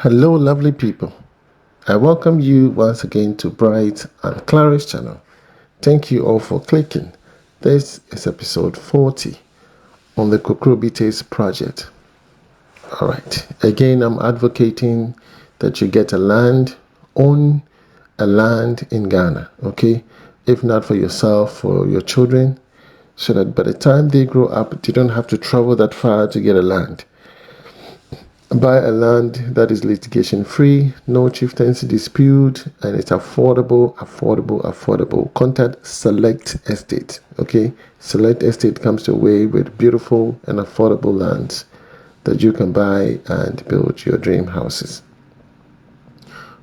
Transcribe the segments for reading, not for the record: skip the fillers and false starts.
Hello, lovely people. I welcome you once again to Bright and Clara's channel. Thank you all for clicking. This is episode 40 on the Kokrobite project. All right. Again, I'm advocating that you get own a land in Ghana, okay? If not for yourself, for your children, so that by the time they grow up, they don't have to travel that far to get a land. Buy a land that is litigation free, no chieftaincy dispute, and it's affordable. Contact Select Estate. Okay, Select Estate comes your way with beautiful and affordable lands that you can buy and build your dream houses.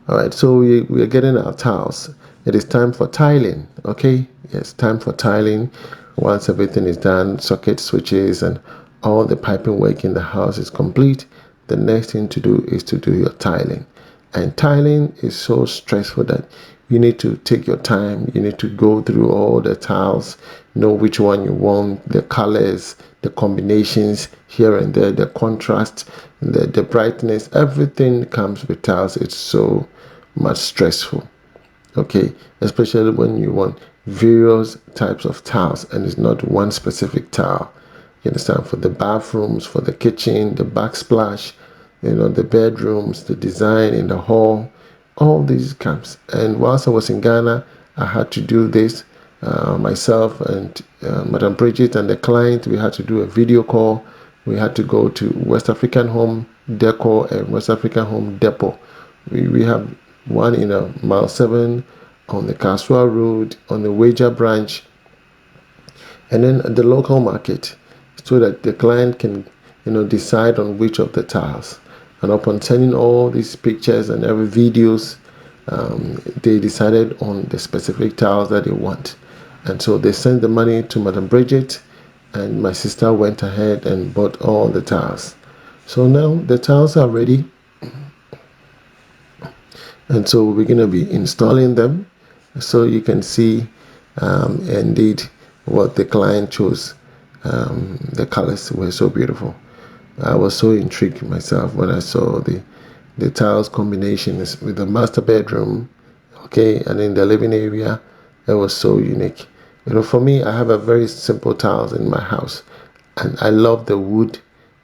All right, so we are getting our tiles. It is time for tiling. Okay, yes, time for tiling. Once everything is done, socket switches and all the piping work in the house is complete, the next thing to do is to do your tiling. And tiling is so stressful that you need to take your time. You need to go through all the tiles, know which one you want, the colors, the combinations here and there, the contrast, the brightness. Everything comes with tiles. It's so much stressful. Okay, especially when you want various types of tiles and it's not one specific tile. You understand? For the bathrooms, for the kitchen, the backsplash, the bedrooms, the design in the hall, all these comes. And whilst I was in Ghana, I had to do this myself and Madam Bridget and the client. We had to do a video call. We had to go to West African Home Decor and West African Home Depot. We have one in mile 7 on the Kaswa Road on the Wager branch, and then at the local market, so that the client can decide on which of the tiles. And upon sending all these pictures and every videos, they decided on the specific tiles that they want. And so they sent the money to Madam Bridget, and my sister went ahead and bought all the tiles. So now the tiles are ready, and so we're going to be installing them, so you can see indeed what the client chose. The colors were so beautiful. I was so intrigued myself when I saw the tiles combinations with the master bedroom, okay, and in the living area. It was so unique. For me, I have a very simple tiles in my house, and I love the wood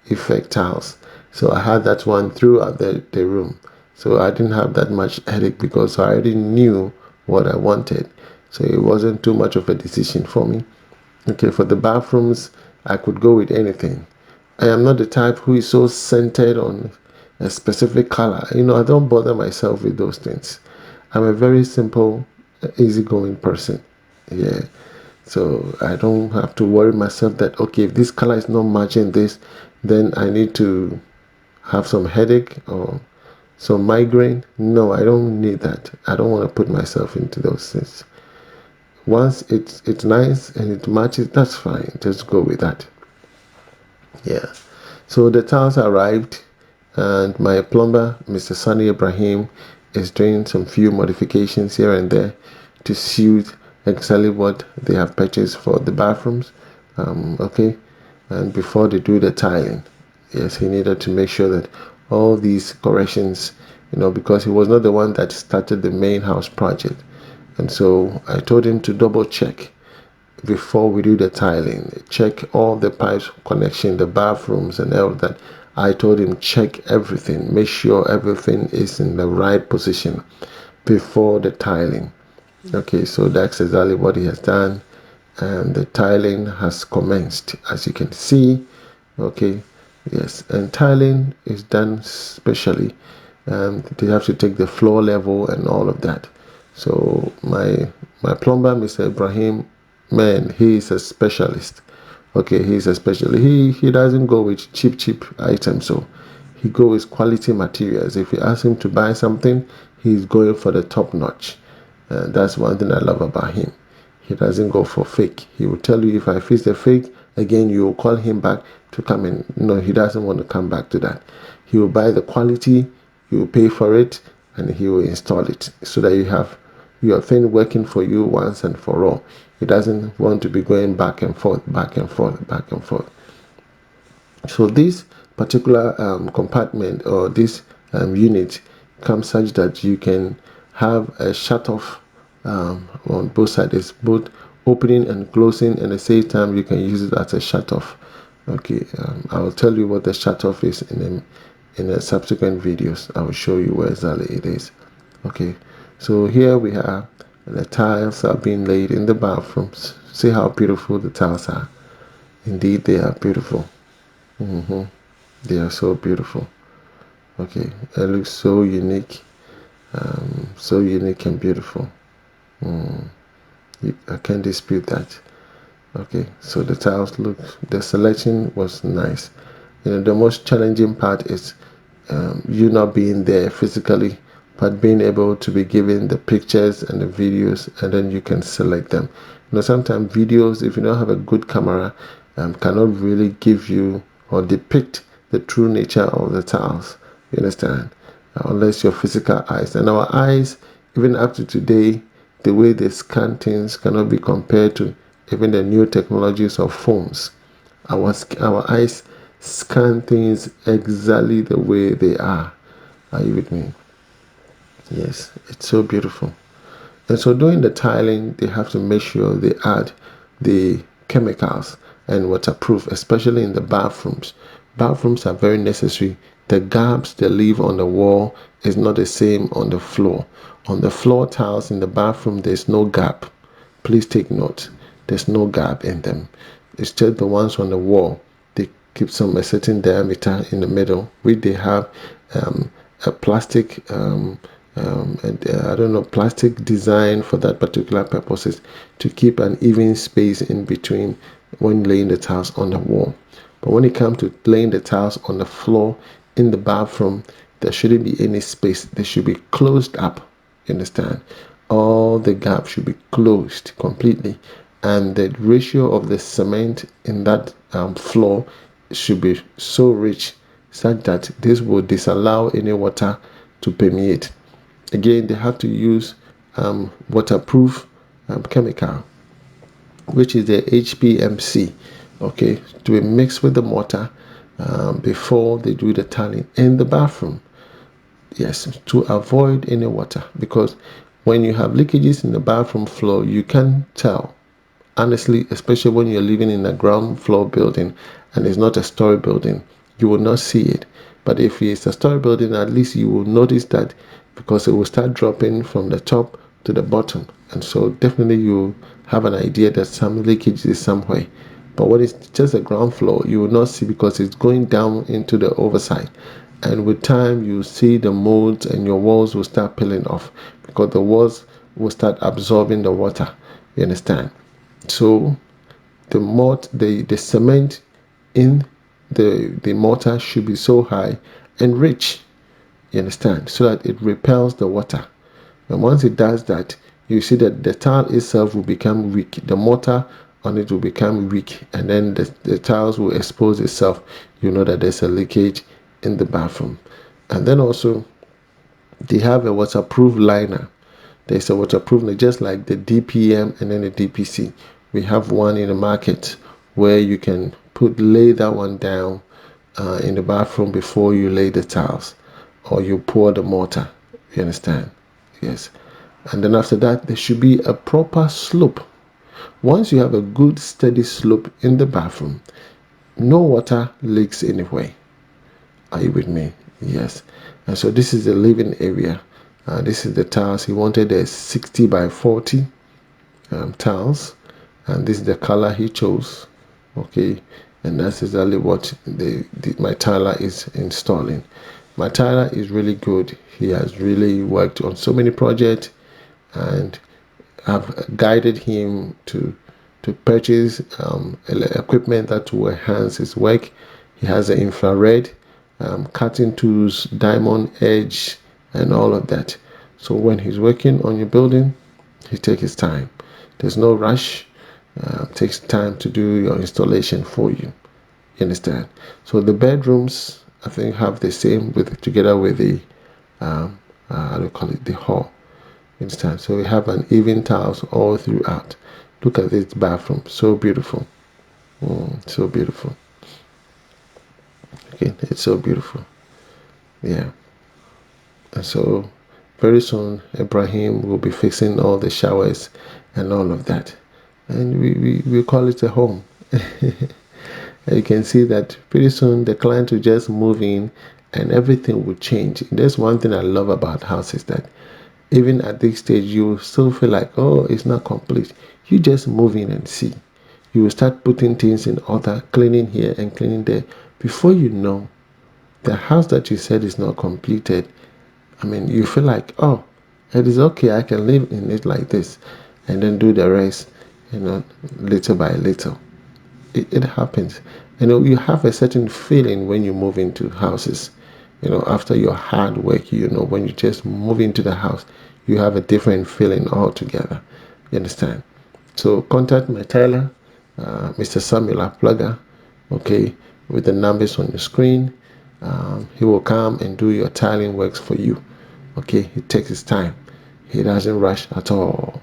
effect tiles. So I had that one throughout the room. So I didn't have that much headache because I already knew what I wanted. So it wasn't too much of a decision for me. Okay, for the bathrooms, I could go with anything. I am not the type who is so centered on a specific color. I don't bother myself with those things. I'm a very simple, easygoing person. Yeah. So I don't have to worry myself that, okay, if this color is not matching this, then I need to have some headache or some migraine. No, I don't need that. I don't want to put myself into those things. Once it's nice and it matches, that's fine. Just go with that. Yeah. So the tiles arrived, and my plumber, Mr. Sunny Ibrahim, is doing some few modifications here and there to suit exactly what they have purchased for the bathrooms. Okay. And before they do the tiling, yes, he needed to make sure that all these corrections, because he was not the one that started the main house project. And so I told him to double check before we do the tiling. Check all the pipes connection, the bathrooms and all that. I told him check everything. Make sure everything is in the right position before the tiling. Okay, so that's exactly what he has done. And the tiling has commenced, as you can see. Okay, yes, and tiling is done specially. They have to take the floor level and all of that. So my plumber, Mr. Ibrahim, man, he is a specialist. Okay, he's a specialist. He doesn't go with cheap items. So he goes with quality materials. If you ask him to buy something, he's going for the top notch. And that's one thing I love about him. He doesn't go for fake. He will tell you, if I fix the fake, again, you will call him back to come in. No, he doesn't want to come back to that. He will buy the quality, he will pay for it, and he will install it so that you have your thing working for you once and for all. He doesn't want to be going back and forth. So this particular compartment, or this unit comes such that you can have a shut off on both sides. It's both opening and closing, and at the same time you can use it as a shut off. Okay, I will tell you what the shut off is in the subsequent videos. I will show you where exactly it is. Okay, so here we have the tiles are being laid in the bathrooms. See how beautiful the tiles are. Indeed, they are beautiful. They are so beautiful. Okay, it looks so unique, so unique and beautiful. I can't dispute that. Okay, so the tiles look, the selection was nice. The most challenging part is you not being there physically, but being able to be given the pictures and the videos, and then you can select them. Sometimes videos, if you don't have a good camera, cannot really give you or depict the true nature of the tiles. You understand? Unless your physical eyes, and our eyes, even up to today, the way they scan things cannot be compared to even the new technologies of phones. Our eyes scan things exactly the way they are. Are you with me? Yes, it's so beautiful. And so doing the tiling, they have to make sure they add the chemicals and waterproof, especially in the bathrooms. Bathrooms are very necessary. The gaps they leave on the wall is not the same on the floor. On the floor tiles in the bathroom, there's no gap. Please take note. There's no gap in them. It's just the ones on the wall. They keep a certain diameter in the middle, which they have a plastic I don't know, plastic design for that particular purposes to keep an even space in between when laying the tiles on the wall. But when it comes to laying the tiles on the floor in the bathroom, there shouldn't be any space. They should be closed up. You understand? All the gaps should be closed completely, and the ratio of the cement in that floor should be so rich such that this will disallow any water to permeate. Again, they have to use waterproof chemical, which is the HPMC, okay, to be mixed with the mortar before they do the tiling in the bathroom. Yes, to avoid any water, because when you have leakages in the bathroom floor, you can tell. Honestly, especially when you're living in a ground floor building and it's not a story building, you will not see it. But if it's a story building, at least you will notice that, because it will start dropping from the top to the bottom. And so definitely you have an idea that some leakage is somewhere. But when it's just a ground floor, you will not see, because it's going down into the overside. And with time, you see the molds and your walls will start peeling off, because the walls will start absorbing the water. You understand? So the cement in the mortar should be so high and rich. You understand? So that it repels the water. And once it does that, you see that the tile itself will become weak. The mortar on it will become weak, and then the tiles will expose itself. You know that there's a leakage in the bathroom. And then also they have a waterproof liner. There's a waterproof, just like the DPM and then the DPC. We have one in the market where you can lay that one down in the bathroom before you lay the tiles or you pour the mortar. You understand? Yes. And then after that, there should be a proper slope. Once you have a good steady slope in the bathroom, no water leaks anywhere. Are you with me? Yes. And so this is the living area. This is the tiles. He wanted a 60 by 40 tiles, and this is the color he chose. Okay, and that's exactly what my tiler is installing. My tiler is really good. He has really worked on so many projects, and I've guided him to purchase equipment that will enhance his work. He has an infrared cutting tools, diamond edge, and all of that. So when he's working on your building, he takes his time. There's no rush. Takes time to do your installation for you. You understand? So the bedrooms, I think, have the same together with the how do you call it, the hall. You understand? So we have an even tiles all throughout. Look at this bathroom, so beautiful. So beautiful. Okay, it's so beautiful. Yeah. And so very soon Ibrahim will be fixing all the showers and all of that. And we call it a home. You can see that pretty soon the client will just move in and everything will change. That's one thing I love about houses, that even at this stage you still feel like, oh, it's not complete. You just move in and see. You will start putting things in order, cleaning here and cleaning there. Before you know, the house that you said is not completed, I mean, you feel like, oh, it is okay, I can live in it like this, and then do the rest, little by little. It happens. You have a certain feeling when you move into houses. After your hard work, when you just move into the house, you have a different feeling altogether. You understand? So contact my tailor, Mr. Samuel Plugger, okay, with the numbers on your screen. He will come and do your tiling works for you. Okay, it takes his time. He doesn't rush at all.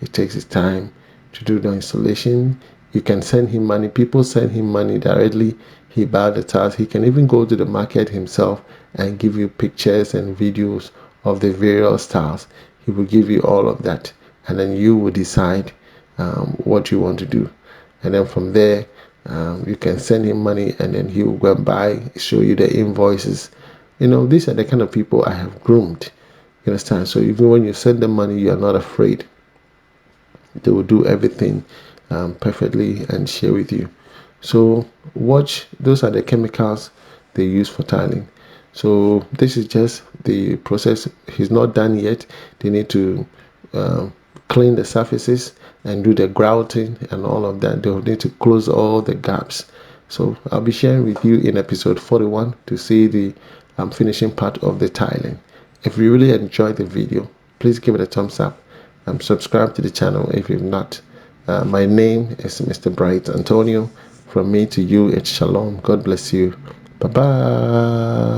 It takes his time to do the installation. You can send him money. People send him money directly. He buys the tiles. He can even go to the market himself and give you pictures and videos of the various tiles. He will give you all of that, and then you will decide what you want to do. And then from there, you can send him money, and then he will go and buy, show you the invoices. These are the kind of people I have groomed. You understand? So even when you send them money, you are not afraid. They will do everything perfectly and share with you. So watch, those are the chemicals they use for tiling. So this is just the process. He's not done yet. They need to clean the surfaces and do the grouting and all of that. They'll need to close all the gaps. So I'll be sharing with you in episode 41 to see the finishing part of the tiling. If you really enjoyed the video, please give it a thumbs up. Subscribe to the channel if you've not. My name is Mr. Bright Antonio. From me to you, it's Shalom. God bless you. Bye bye.